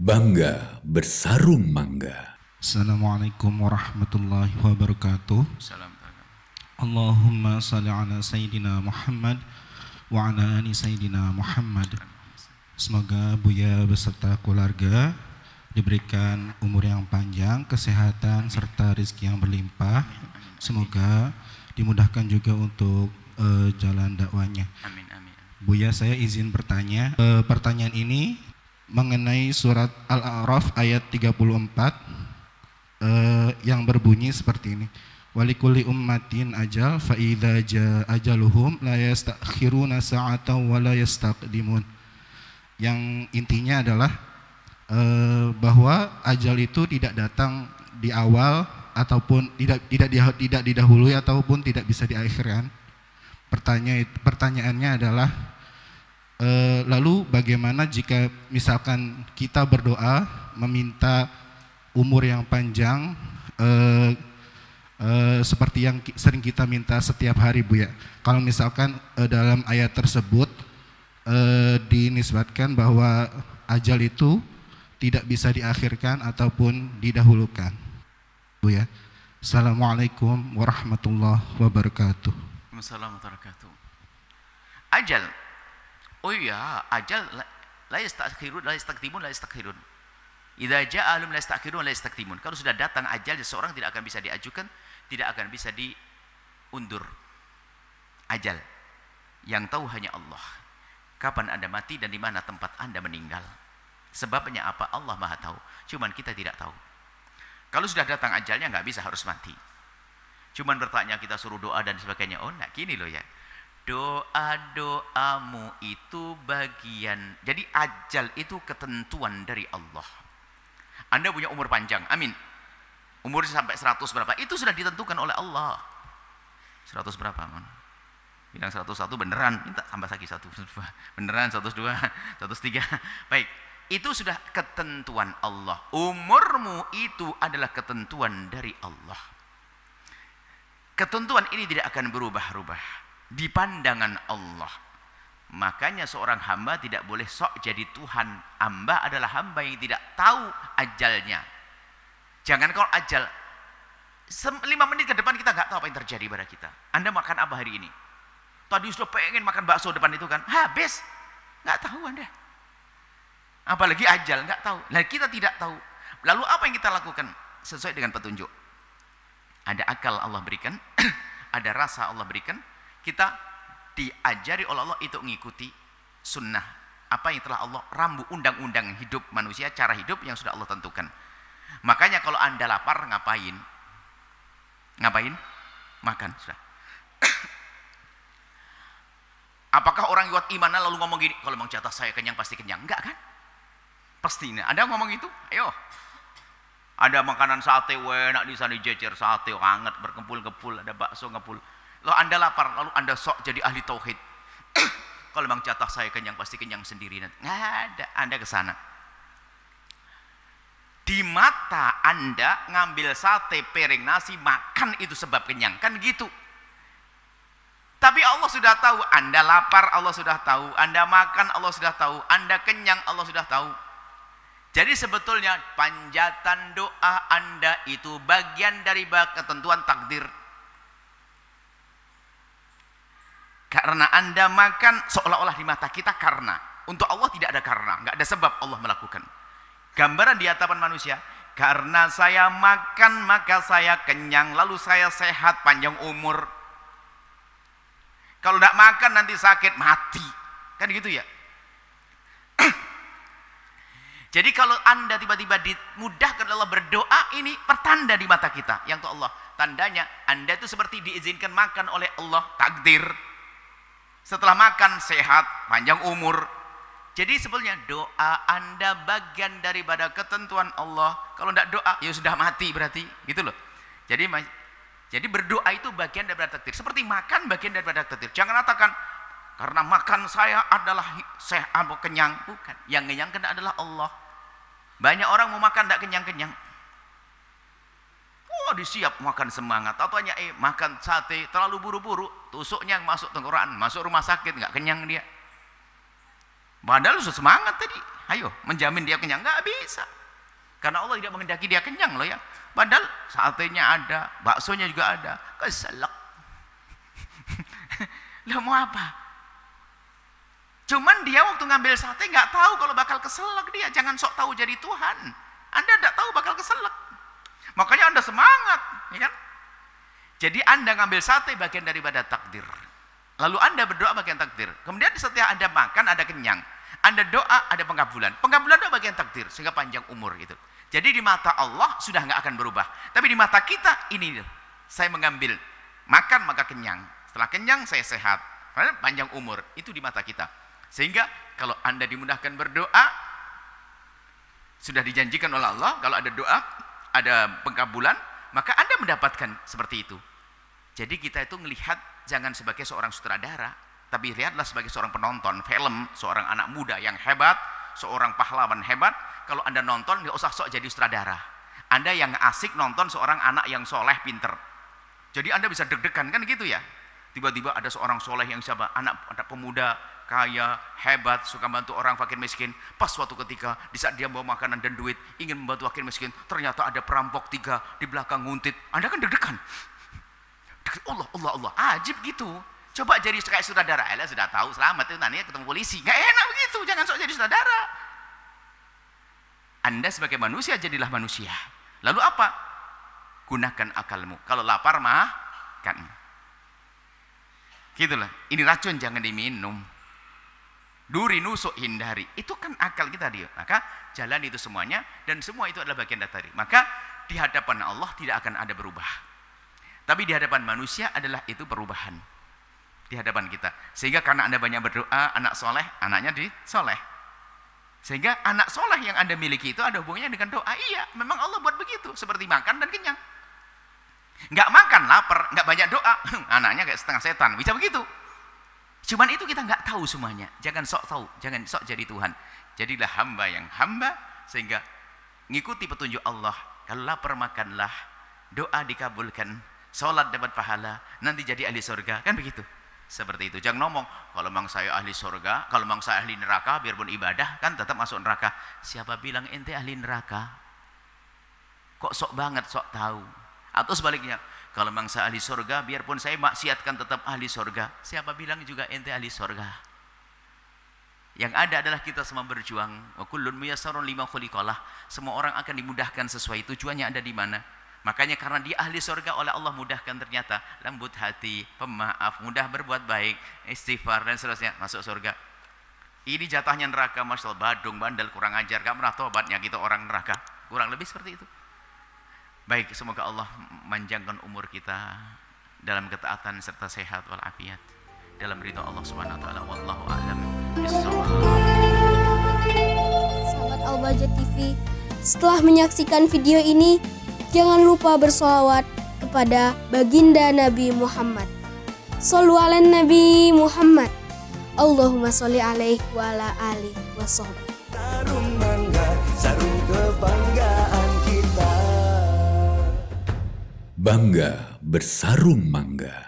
Bangga bersarung mangga. Assalamualaikum warahmatullahi wabarakatuh. Allahumma salli ala Sayyidina Muhammad wa ala ali Sayyidina Muhammad. Semoga Buya beserta keluarga diberikan umur yang panjang, kesehatan serta rezeki yang berlimpah. Semoga dimudahkan juga untuk jalan dakwanya. Amin, amin. Buya, saya izin bertanya. Pertanyaan ini mengenai surat Al-A'raf ayat 34 yang berbunyi seperti ini. Walikulli ummatin ajal fa idza jaa ajaluhum la yastakhiruna sa'atan wa la yastaqdimun. Yang intinya adalah bahwa ajal itu tidak datang di awal ataupun tidak didahului ataupun tidak bisa diakhirkan. Pertanyaannya adalah lalu bagaimana jika misalkan kita berdoa meminta umur yang panjang seperti yang sering kita minta setiap hari, Bu ya. Kalau misalkan dalam ayat tersebut dinisbatkan bahwa ajal itu tidak bisa diakhirkan ataupun didahulukan, Bu ya. Assalamualaikum warahmatullahi wabarakatuh. Assalamualaikum warahmatullahi wabarakatuh. Ajal. Oh iya, ajal la yastakhirun la yastaqdimun la yastakhirun. Idza jaa alum la yastakhirun la yastaqdimun. Kalau sudah datang ajal, seseorang tidak akan bisa diajukan, tidak akan bisa diundur. Ajal yang tahu hanya Allah. Kapan Anda mati dan di mana tempat Anda meninggal. Sebabnya apa? Allah Maha tahu. Cuman kita tidak tahu. Kalau sudah datang ajalnya nggak bisa harus mati. Cuman bertanya kita suruh doa dan sebagainya. Oh, nah gini loh ya. Doa-doamu itu bagian. Jadi ajal itu ketentuan dari Allah. Anda punya umur panjang, amin. Umur sampai 100 berapa, itu sudah ditentukan oleh Allah. 100 berapa, man? Bilang 101 beneran, minta tambah lagi 102. Beneran 102, 103. Baik, itu sudah ketentuan Allah. Umurmu itu adalah ketentuan dari Allah. Ketentuan ini tidak akan berubah-ubah di pandangan Allah. Makanya seorang hamba tidak boleh sok jadi Tuhan. Hamba adalah hamba yang tidak tahu ajalnya. Jangan kalau ajal 5 menit ke depan kita nggak tahu apa yang terjadi pada kita. Anda makan apa hari ini? Tadi sudah pengen makan bakso depan itu kan, habis, nggak tahu Anda. Apalagi ajal, nggak tahu. Nah, kita tidak tahu. Lalu apa yang kita lakukan sesuai dengan petunjuk? Ada akal Allah berikan, ada rasa Allah berikan. Kita diajari oleh Allah itu mengikuti sunnah. Apa yang telah Allah rambu undang-undang hidup manusia, cara hidup yang sudah Allah tentukan. Makanya kalau Anda lapar ngapain? Ngapain? Makan sudah. Apakah orang kuat imannya lalu ngomong gini, kalau memang jatah saya kenyang pasti kenyang? Enggak kan? Pastinya. Ada ngomong itu? Ayo. Ada makanan sate enak di sana dijejer sate hangat berkempul-kempul, ada bakso ngepul. Lalu Anda lapar, lalu Anda sok jadi ahli tauhid. Kalau memang jatah saya kenyang pasti kenyang sendiri nanti. Nggak ada, Anda ke sana. Di mata Anda ngambil sate, piring nasi, makan itu sebab kenyang, kan gitu. Tapi Allah sudah tahu, Anda lapar, Allah sudah tahu, Anda makan, Allah sudah tahu, Anda kenyang, Allah sudah tahu. Jadi sebetulnya panjatan doa Anda itu bagian dari ketentuan takdir. Karena Anda makan seolah-olah di mata kita karena. Untuk Allah tidak ada karena, nggak ada sebab Allah melakukan. Gambaran di hadapan manusia, karena saya makan maka saya kenyang, lalu saya sehat panjang umur. Kalau tidak makan nanti sakit mati, kan gitu ya. Jadi kalau Anda tiba-tiba dimudahkan Allah berdoa, ini pertanda di mata kita yang untuk Allah. Tandanya Anda itu seperti diizinkan makan oleh Allah, takdir. Setelah makan sehat, panjang umur. Jadi sebetulnya doa Anda bagian daripada ketentuan Allah. Kalau tidak doa, ya sudah mati berarti, gitu loh. Jadi berdoa itu bagian daripada takdir. Seperti makan bagian daripada takdir. Jangan katakan karena makan saya adalah sehat kenyang, bukan. Yang kenyangkan adalah Allah. Banyak orang mau makan tidak kenyang-kenyang. Oh, disiap makan semangat. Ataunya makan sate terlalu buru-buru, tusuknya masuk tenggorokan, masuk rumah sakit nggak kenyang dia. Padahal sudah semangat tadi. Ayo, menjamin dia kenyang. Nggak bisa. Karena Allah tidak menghendaki dia kenyang loh ya. Padahal satenya ada, baksonya juga ada. Keselak. Lah mau apa? Cuman dia waktu ngambil sate nggak tahu kalau bakal keselak dia. Jangan sok tahu jadi Tuhan. Anda tidak tahu bakal keselak. Makanya Anda semangat, ya kan? Jadi Anda ngambil sate bagian daripada takdir. Lalu Anda berdoa bagian takdir. Kemudian setelah Anda makan ada kenyang. Anda doa ada pengabulan. Pengabulan itu bagian takdir sehingga panjang umur gitu. Jadi di mata Allah sudah nggak akan berubah. Tapi di mata kita ini saya mengambil makan maka kenyang. Setelah kenyang saya sehat. Panjang umur itu di mata kita. Sehingga kalau Anda dimudahkan berdoa, sudah dijanjikan oleh Allah, kalau ada doa, ada pengkabulan, maka Anda mendapatkan seperti itu. Jadi kita itu melihat jangan sebagai seorang sutradara, tapi lihatlah sebagai seorang penonton film, seorang anak muda yang hebat, seorang pahlawan hebat. Kalau Anda nonton, nggak usah sok jadi sutradara. Anda yang asik nonton seorang anak yang soleh, pinter. Jadi Anda bisa deg-degan, kan gitu ya. Tiba-tiba ada seorang soleh yang siapa? Anak pemuda, kaya, hebat, suka bantu orang fakir miskin. Pas suatu ketika, di saat dia bawa makanan dan duit, ingin membantu fakir miskin, ternyata ada perampok 3 di belakang nguntit. Anda kan deg-degan. Allah, ajib gitu. Coba jadi kayak sutradara. Elah sudah tahu, selamat itu nanti ketemu polisi. Gak enak begitu, jangan sok jadi sutradara. Anda sebagai manusia, jadilah manusia. Lalu apa? Gunakan akalmu. Kalau lapar, makan. Gitulah, ini racun jangan diminum. Duri nusuk hindari. Itu kan akal kita dia. Maka jalan itu semuanya dan semua itu adalah bagian dari. Maka di hadapan Allah tidak akan ada berubah. Tapi di hadapan manusia adalah itu perubahan. Di hadapan kita. Sehingga karena Anda banyak berdoa, anak soleh, anaknya soleh. Sehingga anak soleh yang Anda miliki itu ada hubungannya dengan doa. Iya, memang Allah buat begitu. Seperti makan dan kenyang. Nggak makan, lapar, nggak banyak doa, anaknya kayak setengah setan, bisa begitu. Cuman itu kita nggak tahu semuanya. Jangan sok tahu, jangan sok jadi Tuhan. Jadilah hamba yang hamba, sehingga ngikuti petunjuk Allah. Kalau lapar makanlah, doa dikabulkan, sholat dapat pahala, nanti jadi ahli surga, kan begitu. Seperti itu. Jangan ngomong, kalau memang saya ahli surga, kalau memang saya ahli neraka, biarpun ibadah, kan tetap masuk neraka. Siapa bilang ente ahli neraka? Kok sok banget, sok tahu? Atau sebaliknya, kalau memang saya ahli surga, biarpun saya maksiatkan tetap ahli surga. Siapa bilang juga ente ahli surga? Yang ada adalah kita semua berjuang. Wa kullun muyassarun lima khuliqalah. Semua orang akan dimudahkan sesuai tujuannya ada di mana. Makanya karena dia ahli surga oleh Allah mudahkan ternyata lembut hati, pemaaf, mudah berbuat baik, istighfar dan seterusnya masuk surga. Ini jatahnya neraka, Masya Allah, badung, bandel, kurang ajar, gak pernah tobatnya gitu orang neraka. Kurang lebih seperti itu. Baik, semoga Allah manjangkan umur kita dalam ketaatan serta sehat walafiat dalam ridha Allah Subhanahu wa taala. Wallahu a'lam bissawab. Sahabat Al-Bahjah TV, setelah menyaksikan video ini, jangan lupa bersolawat kepada baginda Nabi Muhammad. Shollu ala Nabi Muhammad. Allahumma sholli alaihi wa ala alihi wa sahbihi. Sarung mangga, sarung kebanggaan kita. Bangga bersarung mangga.